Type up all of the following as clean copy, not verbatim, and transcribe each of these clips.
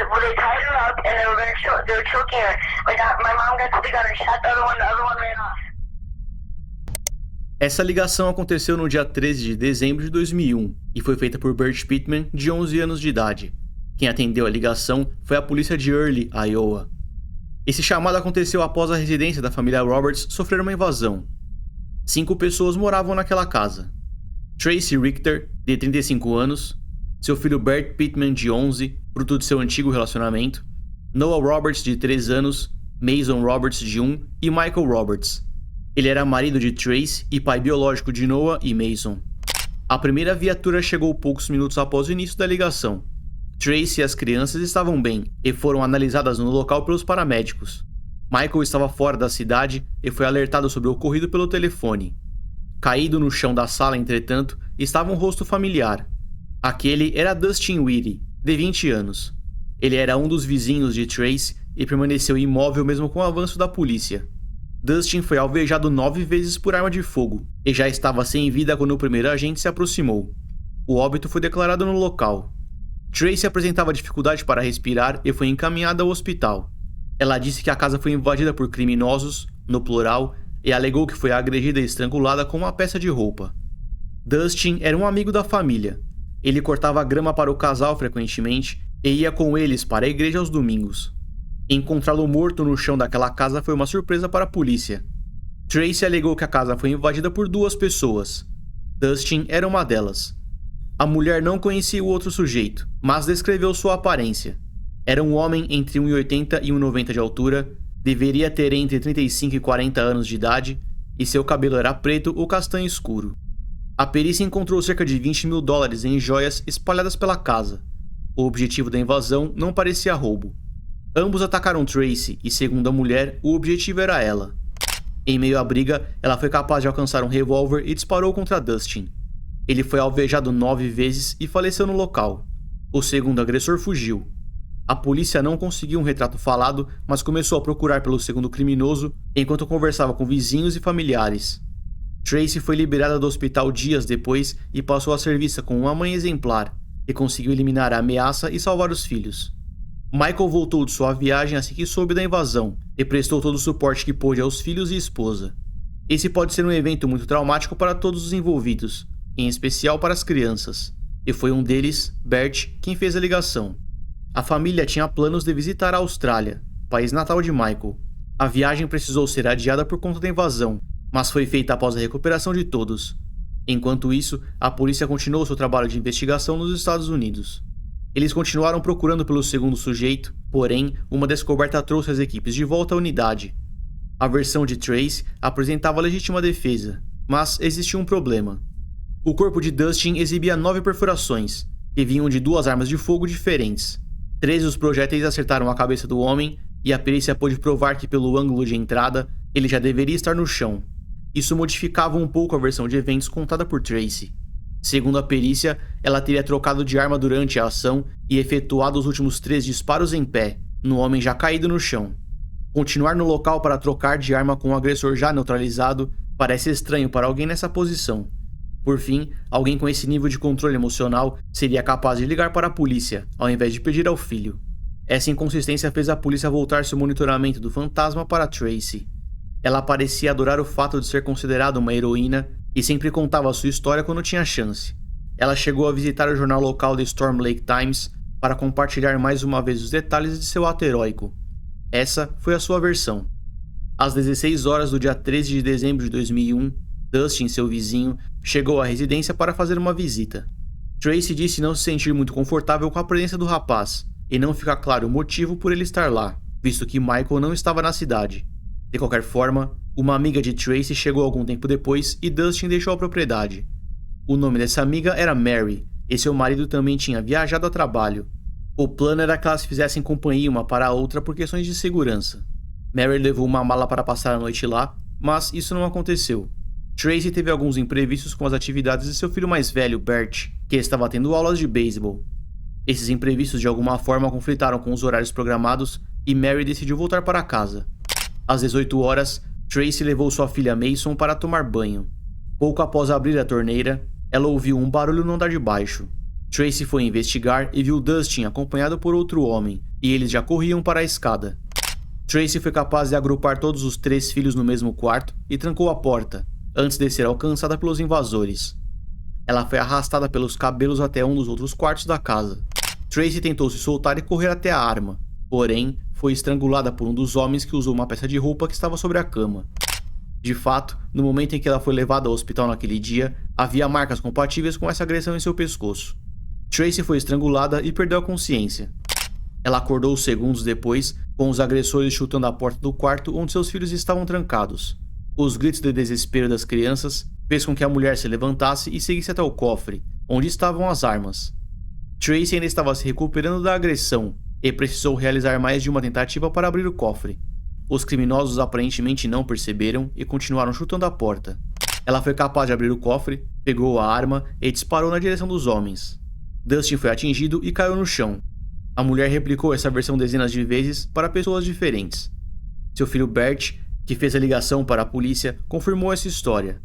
well, they tied her up and they were choking her. My mom got to the gun and shot the other one ran off. Essa ligação aconteceu no dia 13 de dezembro de 2001 e foi feita por Bert Pittman, de 11 anos de idade. Quem atendeu a ligação foi a polícia de Early, Iowa. Esse chamado aconteceu após a residência da família Roberts sofrer uma invasão. 5 pessoas moravam naquela casa. Tracy Richter, de 35 anos, seu filho Bert Pittman, de 11, fruto de seu antigo relacionamento, Noah Roberts, de 3 anos, Mason Roberts, de 1 e Michael Roberts. Ele era marido de Tracy e pai biológico de Noah e Mason. A primeira viatura chegou poucos minutos após o início da ligação. Tracy e as crianças estavam bem e foram analisadas no local pelos paramédicos. Michael estava fora da cidade e foi alertado sobre o ocorrido pelo telefone. Caído no chão da sala, entretanto, estava um rosto familiar. Aquele era Dustin Whitty, de 20 anos. Ele era um dos vizinhos de Tracy e permaneceu imóvel mesmo com o avanço da polícia. Dustin foi alvejado 9 vezes por arma de fogo e já estava sem vida quando o primeiro agente se aproximou. O óbito foi declarado no local. Tracy apresentava dificuldade para respirar e foi encaminhada ao hospital. Ela disse que a casa foi invadida por criminosos, no plural, e alegou que foi agredida e estrangulada com uma peça de roupa. Dustin era um amigo da família. Ele cortava grama para o casal frequentemente e ia com eles para a igreja aos domingos. Encontrá-lo morto no chão daquela casa foi uma surpresa para a polícia. Tracy alegou que a casa foi invadida por 2 pessoas. Dustin era uma delas. A mulher não conhecia o outro sujeito, mas descreveu sua aparência. Era um homem entre 1,80 e 1,90 de altura, deveria ter entre 35 e 40 anos de idade, e seu cabelo era preto ou castanho escuro. A perícia encontrou cerca de $20 mil em joias espalhadas pela casa. O objetivo da invasão não parecia roubo. Ambos atacaram Tracy e, segundo a mulher, o objetivo era ela. Em meio à briga, ela foi capaz de alcançar um revólver e disparou contra Dustin. Ele foi alvejado 9 vezes e faleceu no local. O segundo agressor fugiu. A polícia não conseguiu um retrato falado, mas começou a procurar pelo segundo criminoso enquanto conversava com vizinhos e familiares. Tracy foi liberada do hospital dias depois e passou a ser vista como uma mãe exemplar, que conseguiu eliminar a ameaça e salvar os filhos. Michael voltou de sua viagem assim que soube da invasão e prestou todo o suporte que pôde aos filhos e esposa. Esse pode ser um evento muito traumático para todos os envolvidos, em especial para as crianças, e foi um deles, Bert, quem fez a ligação. A família tinha planos de visitar a Austrália, país natal de Michael. A viagem precisou ser adiada por conta da invasão, mas foi feita após a recuperação de todos. Enquanto isso, a polícia continuou seu trabalho de investigação nos Estados Unidos. Eles continuaram procurando pelo segundo sujeito, porém, uma descoberta trouxe as equipes de volta à unidade. A versão de Tracy apresentava legítima defesa, mas existia um problema. O corpo de Dustin exibia 9 perfurações, que vinham de 2 armas de fogo diferentes. 13 dos projéteis acertaram a cabeça do homem, e a perícia pôde provar que pelo ângulo de entrada, ele já deveria estar no chão. Isso modificava um pouco a versão de eventos contada por Tracy. Segundo a perícia, ela teria trocado de arma durante a ação e efetuado os últimos 3 disparos em pé, no homem já caído no chão. Continuar no local para trocar de arma com o agressor já neutralizado parece estranho para alguém nessa posição. Por fim, alguém com esse nível de controle emocional seria capaz de ligar para a polícia, ao invés de pedir ao filho. Essa inconsistência fez a polícia voltar seu monitoramento do fantasma para Tracy. Ela parecia adorar o fato de ser considerada uma heroína e sempre contava sua história quando tinha chance. Ela chegou a visitar o jornal local The Storm Lake Times para compartilhar mais uma vez os detalhes de seu ato heróico. Essa foi a sua versão. Às 16 horas do dia 13 de dezembro de 2001, Dustin, seu vizinho, chegou à residência para fazer uma visita. Tracy disse não se sentir muito confortável com a presença do rapaz, e não fica claro o motivo por ele estar lá, visto que Michael não estava na cidade. De qualquer forma, uma amiga de Tracy chegou algum tempo depois e Dustin deixou a propriedade. O nome dessa amiga era Mary, e seu marido também tinha viajado a trabalho. O plano era que elas fizessem companhia uma para a outra por questões de segurança. Mary levou uma mala para passar a noite lá, mas isso não aconteceu. Tracy teve alguns imprevistos com as atividades de seu filho mais velho, Bert, que estava tendo aulas de beisebol. Esses imprevistos de alguma forma conflitaram com os horários programados e Mary decidiu voltar para casa. Às 18 horas, Tracy levou sua filha Mason para tomar banho. Pouco após abrir a torneira, ela ouviu um barulho no andar de baixo. Tracy foi investigar e viu Dustin acompanhado por outro homem, e eles já corriam para a escada. Tracy foi capaz de agrupar todos os 3 filhos no mesmo quarto e trancou a porta, antes de ser alcançada pelos invasores. Ela foi arrastada pelos cabelos até um dos outros quartos da casa. Tracy tentou se soltar e correr até a arma, porém, foi estrangulada por um dos homens que usou uma peça de roupa que estava sobre a cama. De fato, no momento em que ela foi levada ao hospital naquele dia, havia marcas compatíveis com essa agressão em seu pescoço. Tracy foi estrangulada e perdeu a consciência. Ela acordou segundos depois, com os agressores chutando a porta do quarto onde seus filhos estavam trancados. Os gritos de desespero das crianças fez com que a mulher se levantasse e seguisse até o cofre, onde estavam as armas. Tracy ainda estava se recuperando da agressão e precisou realizar mais de uma tentativa para abrir o cofre. Os criminosos aparentemente não perceberam e continuaram chutando a porta. Ela foi capaz de abrir o cofre, pegou a arma e disparou na direção dos homens. Dustin foi atingido e caiu no chão. A mulher replicou essa versão dezenas de vezes para pessoas diferentes. Seu filho Bert, que fez a ligação para a polícia, confirmou essa história.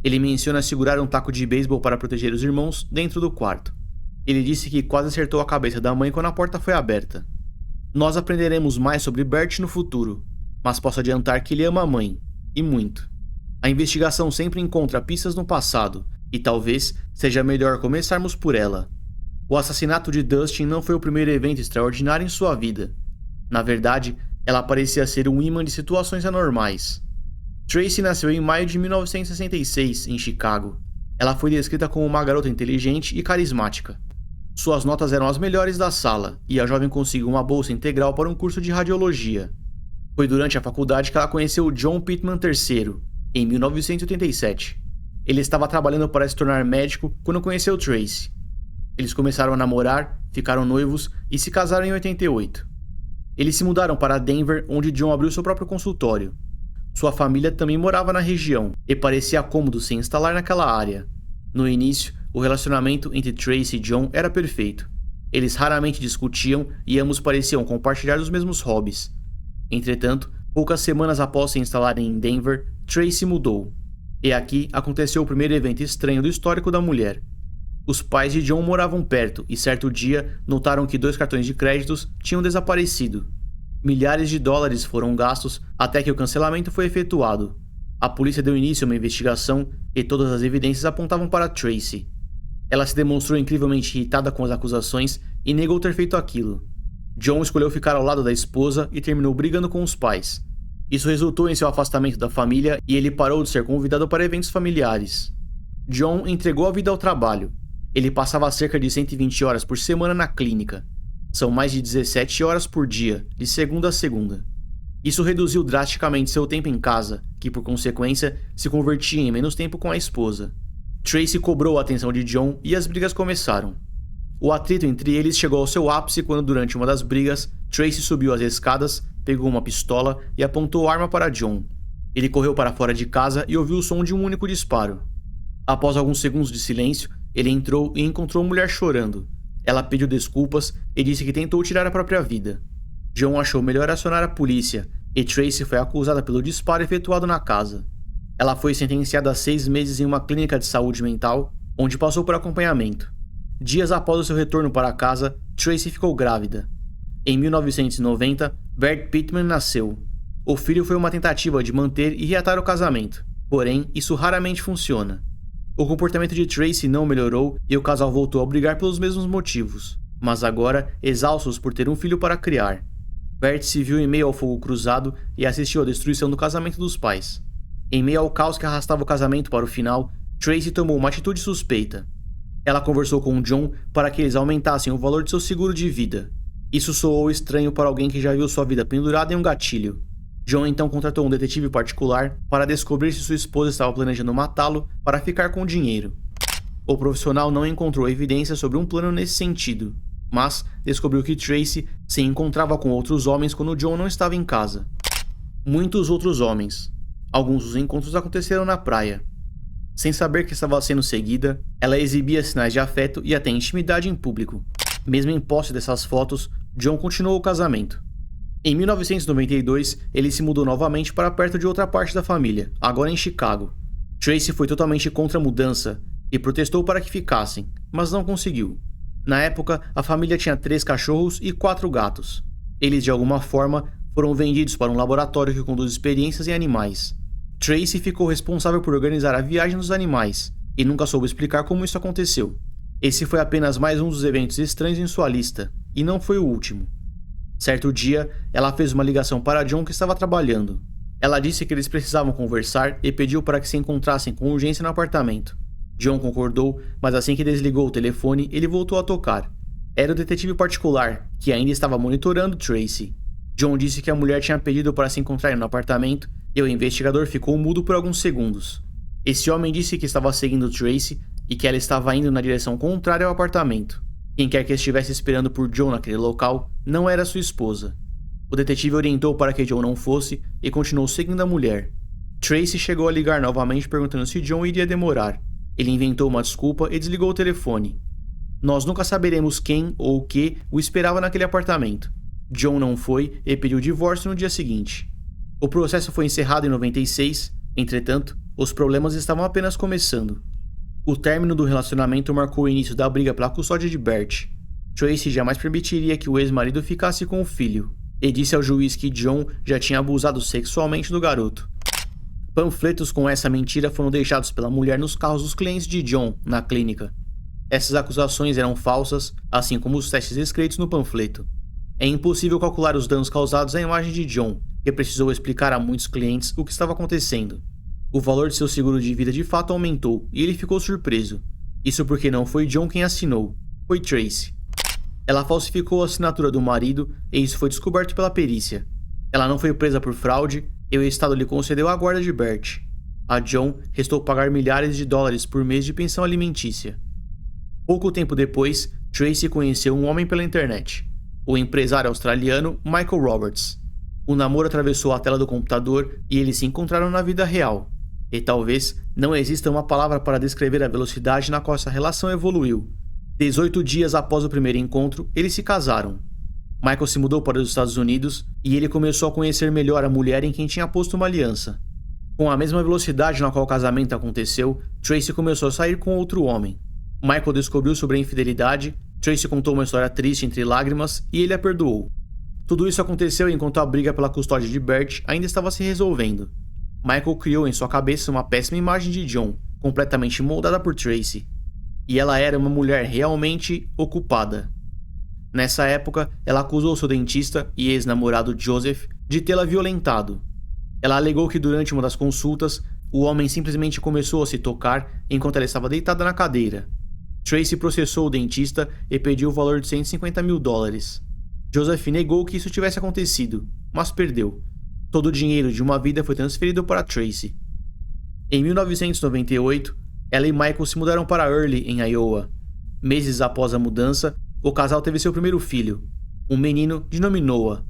Ele menciona segurar um taco de beisebol para proteger os irmãos dentro do quarto. Ele disse que quase acertou a cabeça da mãe quando a porta foi aberta. Nós aprenderemos mais sobre Bert no futuro, mas posso adiantar que ele ama a mãe, e muito. A investigação sempre encontra pistas no passado, e talvez seja melhor começarmos por ela. O assassinato de Dustin não foi o primeiro evento extraordinário em sua vida. Na verdade, ela parecia ser um imã de situações anormais. Tracy nasceu em maio de 1966, em Chicago. Ela foi descrita como uma garota inteligente e carismática. Suas notas eram as melhores da sala, e a jovem conseguiu uma bolsa integral para um curso de radiologia. Foi durante a faculdade que ela conheceu John Pittman III, em 1987. Ele estava trabalhando para se tornar médico quando conheceu Tracy. Eles começaram a namorar, ficaram noivos e se casaram em 88. Eles se mudaram para Denver, onde John abriu seu próprio consultório. Sua família também morava na região e parecia cômodo se instalar naquela área. No início, o relacionamento entre Tracy e John era perfeito. Eles raramente discutiam e ambos pareciam compartilhar os mesmos hobbies. Entretanto, poucas semanas após se instalarem em Denver, Tracy mudou. E aqui aconteceu o primeiro evento estranho do histórico da mulher. Os pais de John moravam perto e certo dia notaram que 2 cartões de créditos tinham desaparecido. Milhares de dólares foram gastos até que o cancelamento foi efetuado. A polícia deu início a uma investigação e todas as evidências apontavam para Tracy. Ela se demonstrou incrivelmente irritada com as acusações e negou ter feito aquilo. John escolheu ficar ao lado da esposa e terminou brigando com os pais. Isso resultou em seu afastamento da família e ele parou de ser convidado para eventos familiares. John entregou a vida ao trabalho. Ele passava cerca de 120 horas por semana na clínica. São mais de 17 horas por dia, de segunda a segunda. Isso reduziu drasticamente seu tempo em casa, que por consequência se convertia em menos tempo com a esposa. Tracy cobrou a atenção de John e as brigas começaram. O atrito entre eles chegou ao seu ápice quando, durante uma das brigas, Tracy subiu as escadas, pegou uma pistola e apontou a arma para John. Ele correu para fora de casa e ouviu o som de um único disparo. Após alguns segundos de silêncio, ele entrou e encontrou a mulher chorando. Ela pediu desculpas e disse que tentou tirar a própria vida. John achou melhor acionar a polícia e Tracy foi acusada pelo disparo efetuado na casa. Ela foi sentenciada a 6 meses em uma clínica de saúde mental, onde passou por acompanhamento. Dias após o seu retorno para casa, Tracy ficou grávida. Em 1990, Bert Pittman nasceu. O filho foi uma tentativa de manter e reatar o casamento, porém isso raramente funciona. O comportamento de Tracy não melhorou e o casal voltou a brigar pelos mesmos motivos, mas agora exaustos por ter um filho para criar. Bert se viu em meio ao fogo cruzado e assistiu à destruição do casamento dos pais. Em meio ao caos que arrastava o casamento para o final, Tracy tomou uma atitude suspeita. Ela conversou com John para que eles aumentassem o valor de seu seguro de vida. Isso soou estranho para alguém que já viu sua vida pendurada em um gatilho. John então contratou um detetive particular para descobrir se sua esposa estava planejando matá-lo para ficar com o dinheiro. O profissional não encontrou evidência sobre um plano nesse sentido, mas descobriu que Tracy se encontrava com outros homens quando John não estava em casa. Muitos outros homens. Alguns dos encontros aconteceram na praia. Sem saber que estava sendo seguida, ela exibia sinais de afeto e até intimidade em público. Mesmo em posse dessas fotos, John continuou o casamento. Em 1992, ele se mudou novamente para perto de outra parte da família, agora em Chicago. Tracy foi totalmente contra a mudança e protestou para que ficassem, mas não conseguiu. Na época, a família tinha 3 cachorros e 4 gatos. Eles, de alguma forma, foram vendidos para um laboratório que conduz experiências em animais. Tracy ficou responsável por organizar a viagem dos animais e nunca soube explicar como isso aconteceu. Esse foi apenas mais um dos eventos estranhos em sua lista, e não foi o último. Certo dia, ela fez uma ligação para John, que estava trabalhando. Ela disse que eles precisavam conversar e pediu para que se encontrassem com urgência no apartamento. John concordou, mas assim que desligou o telefone, ele voltou a tocar. Era o detetive particular, que ainda estava monitorando Tracy. John disse que a mulher tinha pedido para se encontrarem no apartamento e o investigador ficou mudo por alguns segundos. Esse homem disse que estava seguindo Tracy e que ela estava indo na direção contrária ao apartamento. Quem quer que estivesse esperando por John naquele local não era sua esposa. O detetive orientou para que John não fosse e continuou seguindo a mulher. Tracy chegou a ligar novamente perguntando se John iria demorar. Ele inventou uma desculpa e desligou o telefone. Nós nunca saberemos quem ou o que o esperava naquele apartamento. John não foi e pediu divórcio no dia seguinte. O processo foi encerrado em 96, entretanto, os problemas estavam apenas começando. O término do relacionamento marcou o início da briga pela custódia de Bert. Tracy jamais permitiria que o ex-marido ficasse com o filho, e disse ao juiz que John já tinha abusado sexualmente do garoto. Panfletos com essa mentira foram deixados pela mulher nos carros dos clientes de John, na clínica. Essas acusações eram falsas, assim como os testes escritos no panfleto. É impossível calcular os danos causados à imagem de John, que precisou explicar a muitos clientes o que estava acontecendo. O valor de seu seguro de vida de fato aumentou e ele ficou surpreso. Isso porque não foi John quem assinou, foi Tracy. Ela falsificou a assinatura do marido e isso foi descoberto pela perícia. Ela não foi presa por fraude e o Estado lhe concedeu a guarda de Bert. A John restou pagar milhares de dólares por mês de pensão alimentícia. Pouco tempo depois, Tracy conheceu um homem pela internet, o empresário australiano Michael Roberts. O namoro atravessou a tela do computador e eles se encontraram na vida real. E talvez não exista uma palavra para descrever a velocidade na qual essa relação evoluiu. 18 dias após o primeiro encontro, eles se casaram. Michael se mudou para os Estados Unidos e ele começou a conhecer melhor a mulher em quem tinha posto uma aliança. Com a mesma velocidade na qual o casamento aconteceu, Tracy começou a sair com outro homem. Michael descobriu sobre a infidelidade, Tracy contou uma história triste entre lágrimas e ele a perdoou. Tudo isso aconteceu enquanto a briga pela custódia de Bert ainda estava se resolvendo. Michael criou em sua cabeça uma péssima imagem de John, completamente moldada por Tracy. E ela era uma mulher realmente ocupada. Nessa época, ela acusou seu dentista e ex-namorado Joseph de tê-la violentado. Ela alegou que durante uma das consultas, o homem simplesmente começou a se tocar enquanto ela estava deitada na cadeira. Tracy processou o dentista e pediu o valor de $150.000. Joseph negou que isso tivesse acontecido, mas perdeu. Todo o dinheiro de uma vida foi transferido para Tracy. Em 1998, ela e Michael se mudaram para Early, em Iowa. Meses após a mudança, o casal teve seu primeiro filho, um menino de nome Noah.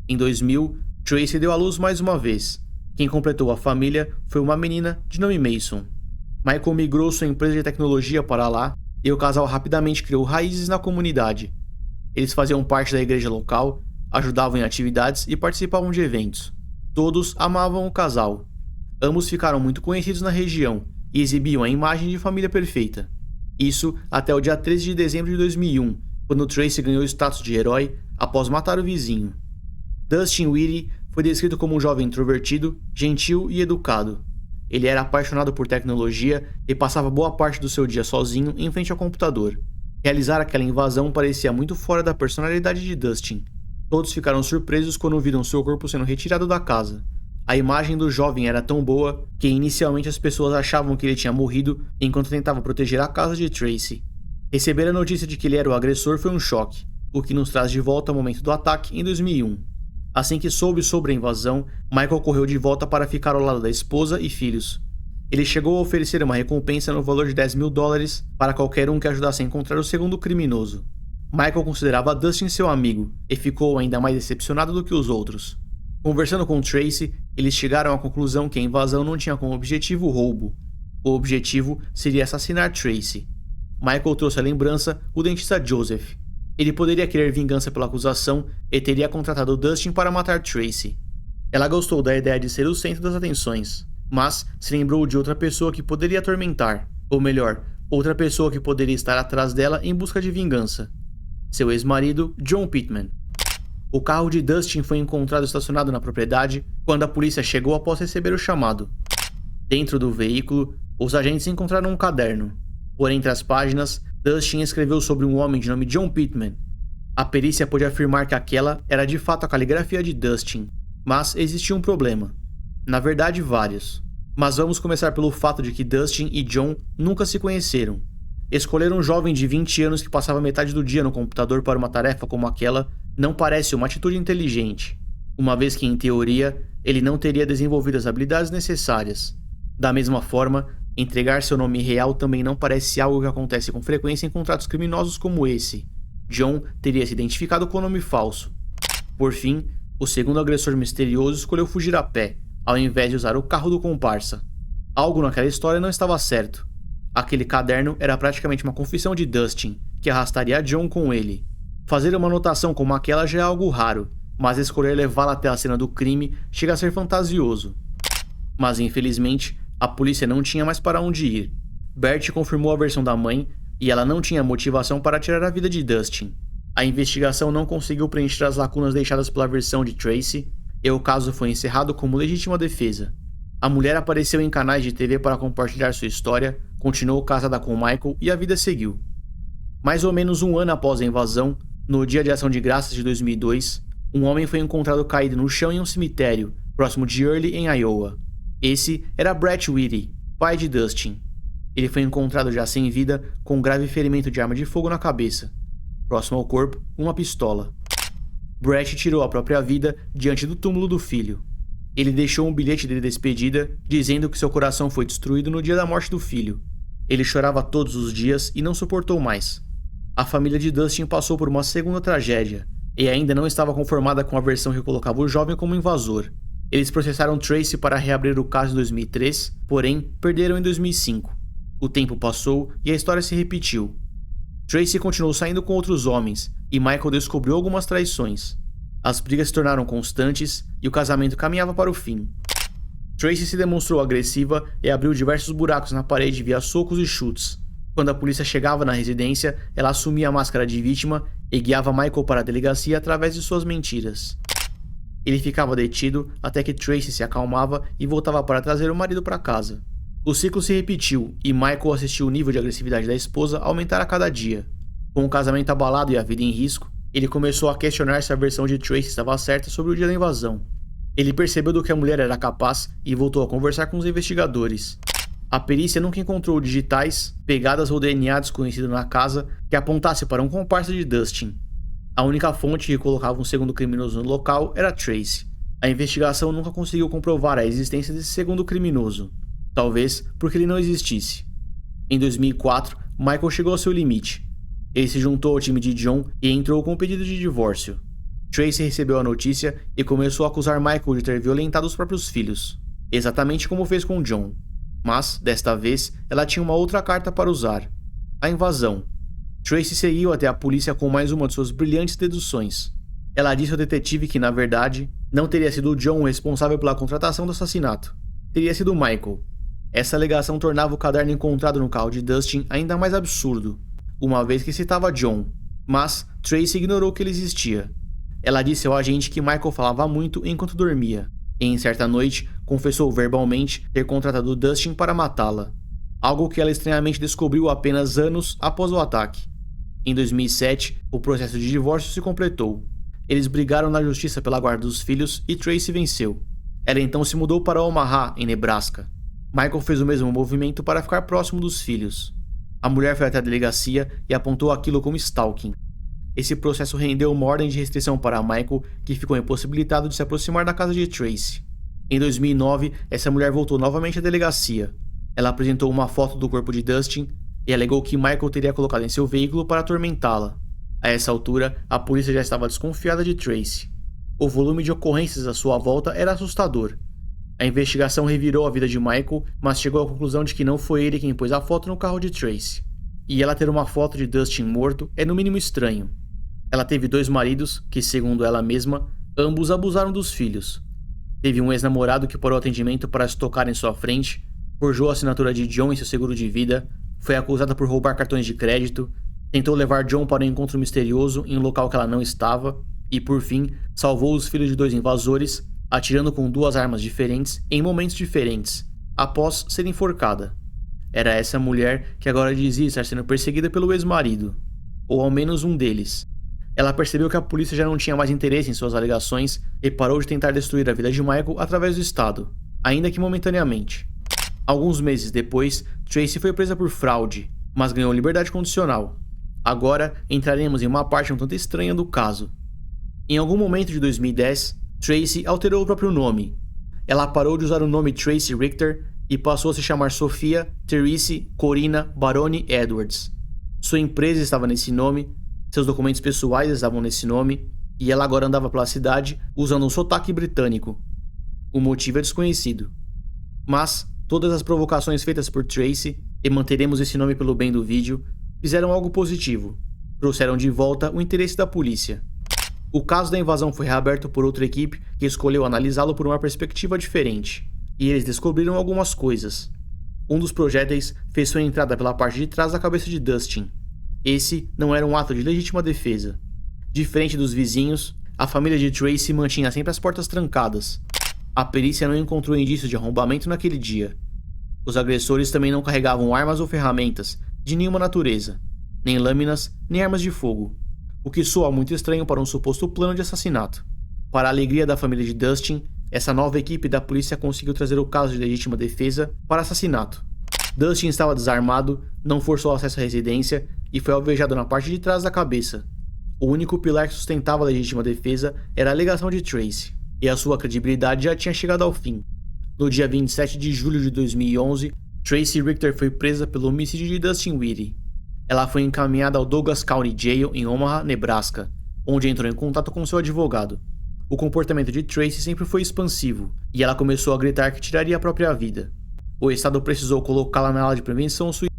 Em 2000, Tracy deu à luz mais uma vez. Quem completou a família foi uma menina de nome Mason. Michael migrou sua empresa de tecnologia para lá e o casal rapidamente criou raízes na comunidade. Eles faziam parte da igreja local, ajudavam em atividades e participavam de eventos. Todos amavam o casal. Ambos ficaram muito conhecidos na região e exibiam a imagem de família perfeita. Isso até o dia 13 de dezembro de 2001, quando Tracy ganhou o status de herói após matar o vizinho. Dustin Whitty foi descrito como um jovem introvertido, gentil e educado. Ele era apaixonado por tecnologia e passava boa parte do seu dia sozinho em frente ao computador. Realizar aquela invasão parecia muito fora da personalidade de Dustin. Todos ficaram surpresos quando viram seu corpo sendo retirado da casa. A imagem do jovem era tão boa que inicialmente as pessoas achavam que ele tinha morrido enquanto tentava proteger a casa de Tracy. Receber a notícia de que ele era o agressor foi um choque, o que nos traz de volta ao momento do ataque em 2001. Assim que soube sobre a invasão, Michael correu de volta para ficar ao lado da esposa e filhos. Ele chegou a oferecer uma recompensa no valor de $10.000 para qualquer um que ajudasse a encontrar o segundo criminoso. Michael considerava Dustin seu amigo e ficou ainda mais decepcionado do que os outros. Conversando com Tracy, eles chegaram à conclusão que a invasão não tinha como objetivo o roubo. O objetivo seria assassinar Tracy. Michael trouxe à lembrança o dentista Joseph. Ele poderia querer vingança pela acusação e teria contratado Dustin para matar Tracy. Ela gostou da ideia de ser o centro das atenções, mas se lembrou de outra pessoa que poderia atormentar, ou melhor, outra pessoa que poderia estar atrás dela em busca de vingança: seu ex-marido, John Pittman. O carro de Dustin foi encontrado estacionado na propriedade quando a polícia chegou após receber o chamado. Dentro do veículo, os agentes encontraram um caderno. Por entre as páginas, Dustin escreveu sobre um homem de nome John Pittman. A perícia pôde afirmar que aquela era de fato a caligrafia de Dustin, mas existia um problema. Na verdade, vários. Mas vamos começar pelo fato de que Dustin e John nunca se conheceram. Escolher um jovem de 20 anos que passava metade do dia no computador para uma tarefa como aquela não parece uma atitude inteligente, uma vez que, em teoria, ele não teria desenvolvido as habilidades necessárias. Da mesma forma, entregar seu nome real também não parece algo que acontece com frequência em contratos criminosos como esse. John teria se identificado com o nome falso. Por fim, o segundo agressor misterioso escolheu fugir a pé, ao invés de usar o carro do comparsa. Algo naquela história não estava certo. Aquele caderno era praticamente uma confissão de Dustin, que arrastaria John com ele. Fazer uma anotação como aquela já é algo raro, mas escolher levá-la até a cena do crime chega a ser fantasioso. Mas infelizmente, a polícia não tinha mais para onde ir. Bert confirmou a versão da mãe e ela não tinha motivação para tirar a vida de Dustin. A investigação não conseguiu preencher as lacunas deixadas pela versão de Tracy e o caso foi encerrado como legítima defesa. A mulher apareceu em canais de TV para compartilhar sua história, continuou casada com Michael e a vida seguiu. Mais ou menos um ano após a invasão, no dia de Ação de Graças de 2002, um homem foi encontrado caído no chão em um cemitério, próximo de Early, em Iowa. Esse era Brett Whitty, pai de Dustin. Ele foi encontrado já sem vida, com um grave ferimento de arma de fogo na cabeça. Próximo ao corpo, uma pistola. Brett tirou a própria vida diante do túmulo do filho. Ele deixou um bilhete de despedida, dizendo que seu coração foi destruído no dia da morte do filho. Ele chorava todos os dias e não suportou mais. A família de Dustin passou por uma segunda tragédia, e ainda não estava conformada com a versão que colocava o jovem como invasor. Eles processaram Tracy para reabrir o caso em 2003, porém perderam em 2005. O tempo passou e a história se repetiu. Tracy continuou saindo com outros homens, e Michael descobriu algumas traições. As brigas se tornaram constantes e o casamento caminhava para o fim. Tracy se demonstrou agressiva e abriu diversos buracos na parede via socos e chutes. Quando a polícia chegava na residência, ela assumia a máscara de vítima e guiava Michael para a delegacia através de suas mentiras. Ele ficava detido até que Tracy se acalmava e voltava para trazer o marido para casa. O ciclo se repetiu e Michael assistiu o nível de agressividade da esposa aumentar a cada dia. Com o casamento abalado e a vida em risco, ele começou a questionar se a versão de Tracy estava certa sobre o dia da invasão. Ele percebeu do que a mulher era capaz e voltou a conversar com os investigadores. A perícia nunca encontrou digitais, pegadas ou DNA desconhecido na casa que apontasse para um comparsa de Dustin. A única fonte que colocava um segundo criminoso no local era Tracy. A investigação nunca conseguiu comprovar a existência desse segundo criminoso. Talvez porque ele não existisse. Em 2004, Michael chegou ao seu limite. Ele se juntou ao time de John e entrou com um pedido de divórcio. Tracy recebeu a notícia e começou a acusar Michael de ter violentado os próprios filhos, exatamente como fez com John. Mas, desta vez, ela tinha uma outra carta para usar: a invasão. Tracy seguiu até a polícia com mais uma de suas brilhantes deduções. Ela disse ao detetive que, na verdade, não teria sido John o responsável pela contratação do assassinato. Teria sido Michael. Essa alegação tornava o caderno encontrado no carro de Dustin ainda mais absurdo, uma vez que citava John. Mas Tracy ignorou que ele existia. Ela disse ao agente que Michael falava muito enquanto dormia, e em certa noite confessou verbalmente ter contratado Dustin para matá-la, algo que ela estranhamente descobriu apenas anos após o ataque. Em 2007, o processo de divórcio se completou. Eles brigaram na justiça pela guarda dos filhos e Tracy venceu. Ela então se mudou para Omaha, em Nebraska. Michael fez o mesmo movimento para ficar próximo dos filhos. A mulher foi até a delegacia e apontou aquilo como stalking. Esse processo rendeu uma ordem de restrição para Michael, que ficou impossibilitado de se aproximar da casa de Tracy. Em 2009, essa mulher voltou novamente à delegacia. Ela apresentou uma foto do corpo de Dustin e alegou que Michael teria colocado em seu veículo para atormentá-la. A essa altura, a polícia já estava desconfiada de Tracy. O volume de ocorrências à sua volta era assustador. A investigação revirou a vida de Michael, mas chegou à conclusão de que não foi ele quem pôs a foto no carro de Tracy. E ela ter uma foto de Dustin morto é no mínimo estranho. Ela teve 2 maridos que, segundo ela mesma, ambos abusaram dos filhos. Teve um ex-namorado que parou atendimento para se tocar em sua frente, forjou a assinatura de John em seu seguro de vida, foi acusada por roubar cartões de crédito, tentou levar John para um encontro misterioso em um local que ela não estava e, por fim, salvou os filhos de 2 invasores, atirando com 2 armas diferentes em momentos diferentes, após ser enforcada. Era essa mulher que agora dizia estar sendo perseguida pelo ex-marido, ou ao menos um deles. Ela percebeu que a polícia já não tinha mais interesse em suas alegações e parou de tentar destruir a vida de Michael através do Estado, ainda que momentaneamente. Alguns meses depois, Tracy foi presa por fraude, mas ganhou liberdade condicional. Agora entraremos em uma parte um tanto estranha do caso. Em algum momento de 2010, Tracy alterou o próprio nome. Ela parou de usar o nome Tracy Richter e passou a se chamar Sophia Therese Corina Baroni Edwards. Sua empresa estava nesse nome, seus documentos pessoais estavam nesse nome, e ela agora andava pela cidade usando um sotaque britânico. O motivo é desconhecido. Mas todas as provocações feitas por Tracy, e manteremos esse nome pelo bem do vídeo, fizeram algo positivo. Trouxeram de volta o interesse da polícia. O caso da invasão foi reaberto por outra equipe que escolheu analisá-lo por uma perspectiva diferente, e eles descobriram algumas coisas. Um dos projéteis fez sua entrada pela parte de trás da cabeça de Dustin. Esse não era um ato de legítima defesa. Diferente dos vizinhos, a família de Tracy mantinha sempre as portas trancadas. A perícia não encontrou indícios de arrombamento naquele dia. Os agressores também não carregavam armas ou ferramentas, de nenhuma natureza, nem lâminas, nem armas de fogo, o que soa muito estranho para um suposto plano de assassinato. Para a alegria da família de Dustin, essa nova equipe da polícia conseguiu trazer o caso de legítima defesa para assassinato. Dustin estava desarmado, não forçou acesso à residência e foi alvejado na parte de trás da cabeça. O único pilar que sustentava a legítima defesa era a alegação de Tracy, e a sua credibilidade já tinha chegado ao fim. No dia 27 de julho de 2011, Tracy Richter foi presa pelo homicídio de Dustin Whitty. Ela foi encaminhada ao Douglas County Jail em Omaha, Nebraska, onde entrou em contato com seu advogado. O comportamento de Tracy sempre foi expansivo, e ela começou a gritar que tiraria a própria vida. O Estado precisou colocá-la na ala de prevenção ao suicídio.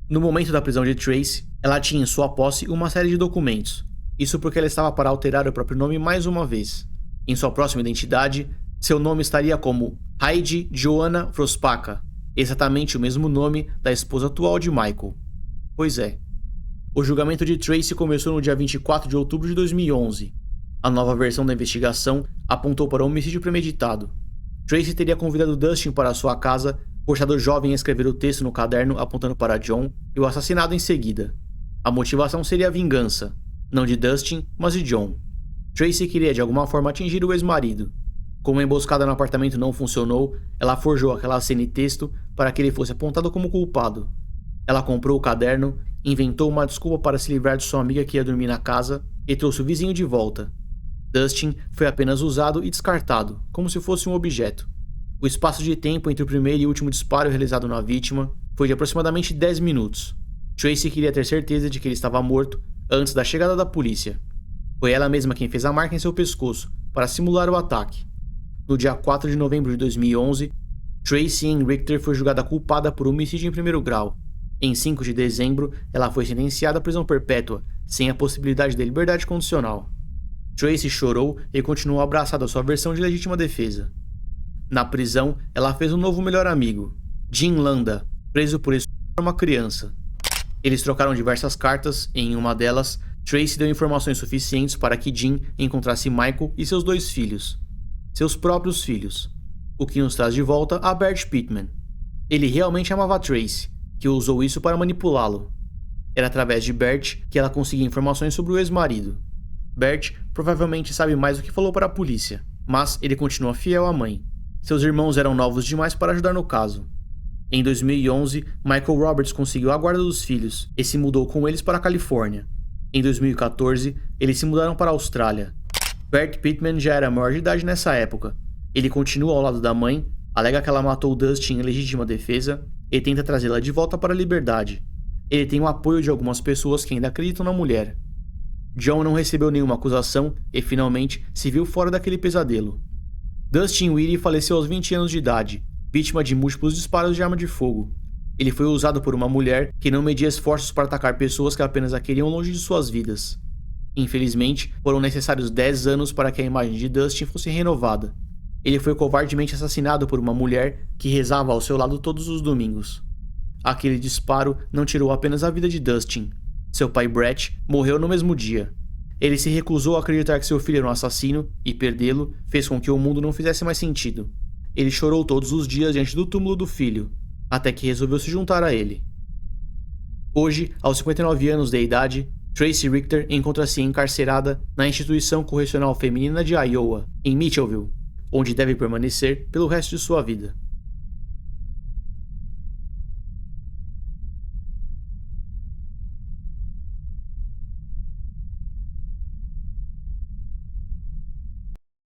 No momento da prisão de Tracy, ela tinha em sua posse uma série de documentos. Isso porque ela estava para alterar o próprio nome mais uma vez. Em sua próxima identidade, seu nome estaria como Heidi Joanna Frospaca, exatamente o mesmo nome da esposa atual de Michael. Pois é. O julgamento de Tracy começou no dia 24 de outubro de 2011. A nova versão da investigação apontou para um homicídio premeditado. Tracy teria convidado Dustin para sua casa, forçado o jovem a escrever o texto no caderno apontando para John e o assassinado em seguida. A motivação seria a vingança, não de Dustin, mas de John. Tracy queria de alguma forma atingir o ex-marido. Como a emboscada no apartamento não funcionou, ela forjou aquela cena e texto para que ele fosse apontado como culpado. Ela comprou o caderno, inventou uma desculpa para se livrar de sua amiga que ia dormir na casa e trouxe o vizinho de volta. Dustin foi apenas usado e descartado, como se fosse um objeto. O espaço de tempo entre o primeiro e último disparo realizado na vítima foi de aproximadamente 10 minutos. Tracy queria ter certeza de que ele estava morto antes da chegada da polícia. Foi ela mesma quem fez a marca em seu pescoço para simular o ataque. No dia 4 de novembro de 2011, Tracy Ann Richter foi julgada culpada por homicídio em primeiro grau. Em 5 de dezembro, ela foi sentenciada à prisão perpétua, sem a possibilidade de liberdade condicional. Tracy chorou e continuou abraçada à sua versão de legítima defesa. Na prisão, ela fez um novo melhor amigo, Jim Landa, preso por estuprar uma criança. Eles trocaram diversas cartas e, em uma delas, Tracy deu informações suficientes para que Jim encontrasse Michael e seus 2 filhos. Seus próprios filhos. O que nos traz de volta a Bert Pittman. Ele realmente amava Tracy, que usou isso para manipulá-lo. Era através de Bert que ela conseguia informações sobre o ex-marido. Bert provavelmente sabe mais do que falou para a polícia, mas ele continua fiel à mãe. Seus irmãos eram novos demais para ajudar no caso. Em 2011, Michael Roberts conseguiu a guarda dos filhos e se mudou com eles para a Califórnia. Em 2014, eles se mudaram para a Austrália. Bert Pittman já era maior de idade nessa época. Ele continua ao lado da mãe, alega que ela matou Dustin em legítima defesa e tenta trazê-la de volta para a liberdade. Ele tem o apoio de algumas pessoas que ainda acreditam na mulher. John não recebeu nenhuma acusação e finalmente se viu fora daquele pesadelo. Dustin Whitty faleceu aos 20 anos de idade, vítima de múltiplos disparos de arma de fogo. Ele foi usado por uma mulher que não media esforços para atacar pessoas que apenas a queriam longe de suas vidas. Infelizmente, foram necessários 10 anos para que a imagem de Dustin fosse renovada. Ele foi covardemente assassinado por uma mulher que rezava ao seu lado todos os domingos. Aquele disparo não tirou apenas a vida de Dustin. Seu pai Brett morreu no mesmo dia. Ele se recusou a acreditar que seu filho era um assassino e perdê-lo fez com que o mundo não fizesse mais sentido. Ele chorou todos os dias diante do túmulo do filho, até que resolveu se juntar a ele. Hoje, aos 59 anos de idade, Tracy Richter encontra-se encarcerada na Instituição Correcional Feminina de Iowa, em Mitchellville, onde deve permanecer pelo resto de sua vida.